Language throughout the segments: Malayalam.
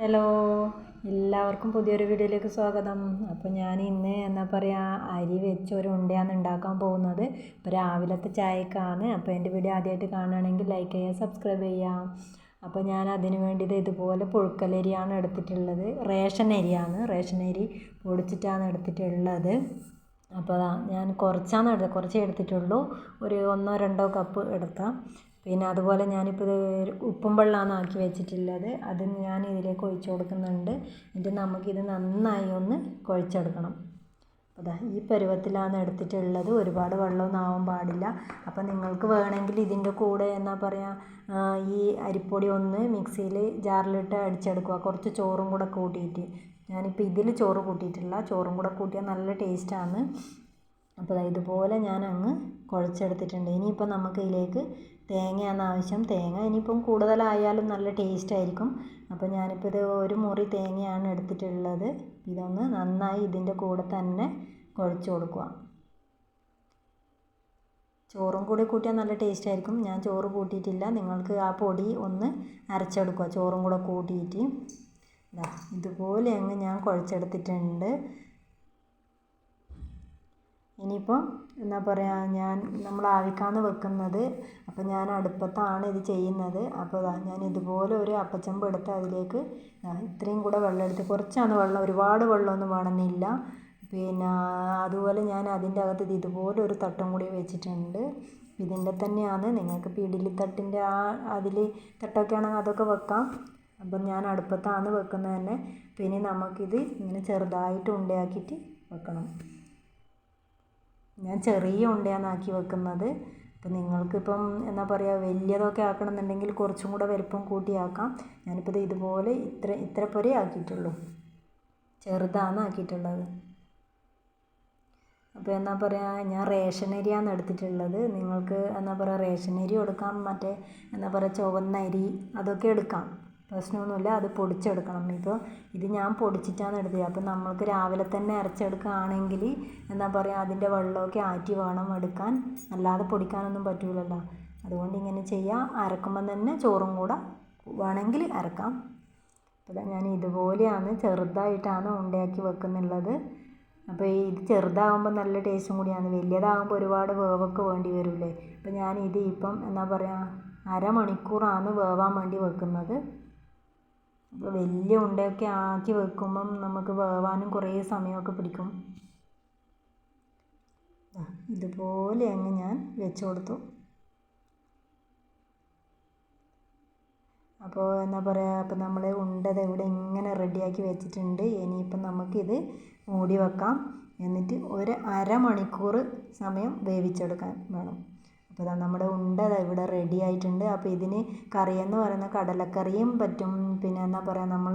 ഹലോ, എല്ലാവർക്കും പുതിയൊരു വീഡിയോയിലേക്ക് സ്വാഗതം. അപ്പോൾ ഞാൻ ഇന്ന് എന്താ പറയുക, അരി വെച്ച് ഒരു ഉണ്ടയാണ് ഉണ്ടാക്കാൻ പോകുന്നത്. ഇപ്പോൾ രാവിലത്തെ ചായക്കാണ്. അപ്പോൾ എൻ്റെ വീഡിയോ ആദ്യമായിട്ട് കാണുകയാണെങ്കിൽ ലൈക്ക് ചെയ്യുക, സബ്സ്ക്രൈബ് ചെയ്യാം. അപ്പോൾ ഞാൻ അതിന് വേണ്ടിയിട്ട് ഇതുപോലെ പുഴുക്കലരിയാണ് എടുത്തിട്ടുള്ളത്. റേഷൻ അരി പൊടിച്ചിട്ടാണ് എടുത്തിട്ടുള്ളത്. അപ്പോൾ ഞാൻ കുറച്ചേ എടുത്തിട്ടുള്ളൂ. ഒരു 1-2 കപ്പ് എടുക്കാം. പിന്നെ അതുപോലെ ഞാനിപ്പോൾ ഇത് ഉപ്പും വെള്ളമാണ് ആക്കി വെച്ചിട്ടുള്ളത്. അത് ഞാൻ ഇതിലേക്ക് ഒഴിച്ച് കൊടുക്കുന്നുണ്ട്. എന്നിട്ട് നമുക്കിത് നന്നായി ഒന്ന് കുഴച്ചെടുക്കണം. അതാ ഈ പരുവത്തിലാണ് എടുത്തിട്ടുള്ളത്. ഒരുപാട് വെള്ളമൊന്നും ആവാൻ പാടില്ല. അപ്പം നിങ്ങൾക്ക് വേണമെങ്കിൽ ഇതിൻ്റെ കൂടെ എന്താ പറയുക, ഈ അരിപ്പൊടി ഒന്ന് മിക്സിയിൽ ജാറിലിട്ട് അടിച്ചെടുക്കുക, കുറച്ച് ചോറും കൂടെ കൂട്ടിയിട്ട്. ഞാനിപ്പോൾ ഇതിൽ ചോറ് കൂട്ടിയിട്ടില്ല, ചോറും കൂടെ കൂട്ടിയാൽ നല്ല ടേസ്റ്റാണ്. അപ്പോൾ ഇതുപോലെ ഞാൻ അങ്ങ് കുഴച്ചെടുത്തിട്ടുണ്ട്. ഇനിയിപ്പോൾ നമുക്ക് ഇതിലേക്ക് തേങ്ങയാണ് ആവശ്യം. തേങ്ങ ഇനിയിപ്പം കൂടുതലായാലും നല്ല ടേസ്റ്റ് ആയിരിക്കും. അപ്പോൾ ഞാനിപ്പോൾ ഇത് ഒരു മുറി തേങ്ങയാണ് എടുത്തിട്ടുള്ളത്. ഇതൊന്ന് നന്നായി ഇതിൻ്റെ കൂടെ തന്നെ കുഴച്ച് കൊടുക്കുക. ചോറും കൂടി കൂട്ടിയാൽ നല്ല ടേസ്റ്റ് ആയിരിക്കും. ഞാൻ ചോറ് കൂട്ടിയിട്ടില്ല. നിങ്ങൾക്ക് ആ പൊടി ഒന്ന് അരച്ചെടുക്കുക ചോറും കൂടെ കൂട്ടിയിട്ട്. ഇതുപോലെ അങ്ങ് ഞാൻ കുഴച്ചെടുത്തിട്ടുണ്ട്. ഇനിയിപ്പം എന്താ പറയുക, നമ്മൾ ആവിക്കാണ് വെക്കുന്നത്. അപ്പോൾ ഞാൻ അടുപ്പത്താണ് ഇത് ചെയ്യുന്നത്. അപ്പോൾ ഞാൻ ഇതുപോലെ ഒരു അപ്പച്ചമ്പ് എടുത്ത് അതിലേക്ക് ഇത്രയും കൂടെ വെള്ളം എടുത്ത്, കുറച്ചാണ് വെള്ളം, ഒരുപാട് വെള്ളമൊന്നും വേണമെന്നില്ല. പിന്നെ അതുപോലെ ഞാൻ അതിൻ്റെ അകത്ത് ഇതുപോലെ ഒരു തട്ടും കൂടി വെച്ചിട്ടുണ്ട്. ഇതിൻ്റെ തന്നെയാണ്, നിങ്ങൾക്ക് ഇഡ്ഡലി തട്ടിൻ്റെ അതിൽ തട്ടൊക്കെ ആണെങ്കിൽ അതൊക്കെ വെക്കാം. അപ്പം ഞാൻ അടുപ്പത്താണ് വെക്കുന്നത് തന്നെ. പിന്നെ നമുക്കിത് ഇങ്ങനെ ചെറുതായിട്ട് ഉണ്ടയാക്കിയിട്ട് വെക്കണം. ഞാൻ ചെറിയ ഉണ്ടയാണ് ആക്കി വെക്കുന്നത്. അപ്പോൾ നിങ്ങൾക്കിപ്പം എന്താ പറയുക, വലിയതൊക്കെ ആക്കണമെന്നുണ്ടെങ്കിൽ കുറച്ചും കൂടെ വലിപ്പം കൂട്ടിയാക്കാം. ഞാനിപ്പോൾ ഇതുപോലെ ഇത്ര പൊരേ ആക്കിയിട്ടുള്ളൂ, ചെറുതാണ് ആക്കിയിട്ടുള്ളത്. അപ്പോൾ എന്താ പറയുക, ഞാൻ റേഷൻ അരിയാണ് എടുത്തിട്ടുള്ളത്. നിങ്ങൾക്ക് എന്താ പറയുക, റേഷൻ അരി എടുക്കാം, മറ്റേ എന്താ പറയുക ചുവന്ന അരി അതൊക്കെ എടുക്കാം, പ്രശ്നമൊന്നുമില്ല. അത് പൊടിച്ചെടുക്കണം. ഇപ്പോൾ ഇത് ഞാൻ പൊടിച്ചിട്ടാണ് എടുത്തത്. അപ്പം നമ്മൾക്ക് രാവിലെ തന്നെ അരച്ചെടുക്കുകയാണെങ്കിൽ എന്താ പറയുക, അതിൻ്റെ വെള്ളമൊക്കെ ആറ്റി വേണം എടുക്കാൻ, അല്ലാതെ പൊടിക്കാനൊന്നും പറ്റില്ലല്ലോ. അതുകൊണ്ട് ഇങ്ങനെ ചെയ്യാം. അരക്കുമ്പം തന്നെ ചോറും കൂടെ വേണമെങ്കിൽ അരക്കാം. അപ്പോൾ ഞാൻ ഇതുപോലെയാണ്, ചെറുതായിട്ടാണ് ഉണ്ടയാക്കി വെക്കുന്നുള്ളത്. അപ്പോൾ ഇത് ചെറുതാകുമ്പോൾ നല്ല ടേസ്റ്റും കൂടിയാണ്. വലിയതാകുമ്പോൾ ഒരുപാട് വേവൊക്കെ വേണ്ടി വരില്ലേ. അപ്പോൾ ഞാൻ ഇത് ഇപ്പം എന്താ പറയുക, അരമണിക്കൂറാണ് വേവാൻ വേണ്ടി വെക്കുന്നത്. അപ്പോൾ വലിയ ഉണ്ടയൊക്കെ ആക്കി വെക്കുമ്പം നമുക്ക് വേവാനും കുറേ സമയമൊക്കെ പിടിക്കും. ഇതുപോലെ അങ്ങ് ഞാൻ വെച്ച് കൊടുത്തു. അപ്പോൾ എന്താ പറയുക, അപ്പോൾ നമ്മൾ ഉണ്ടത് ഇവിടെ ഇങ്ങനെ റെഡിയാക്കി വെച്ചിട്ടുണ്ട്. ഇനിയിപ്പം നമുക്കിത് മൂടി വെക്കാം. എന്നിട്ട് ഒരു അരമണിക്കൂർ സമയം വേവിച്ചെടുക്കാൻ വേണം. അപ്പോൾ നമ്മുടെ ഉണ്ട ഇവിടെ റെഡി ആയിട്ടുണ്ട്. അപ്പോൾ ഇതിന് കറിയെന്ന് പറയുന്നത് കടലക്കറിയും പറ്റും, പിന്നെ എന്താ പറയുക, നമ്മൾ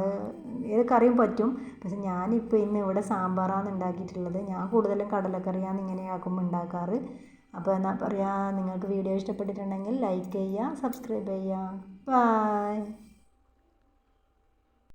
ഏത് കറിയും പറ്റും. പക്ഷെ ഞാനിപ്പോൾ ഇന്ന് ഇവിടെ സാമ്പാറാണ് ഉണ്ടാക്കിയിട്ടുള്ളത്. ഞാൻ കൂടുതലും കടലക്കറിയാണ് ഇങ്ങനെ ആക്കുമ്പോൾ ഉണ്ടാക്കാറ്. അപ്പോൾ എന്താ പറയുക, നിങ്ങൾക്ക് വീഡിയോ ഇഷ്ടപ്പെട്ടിട്ടുണ്ടെങ്കിൽ ലൈക്ക് ചെയ്യുക, സബ്സ്ക്രൈബ് ചെയ്യുക. ബൈ.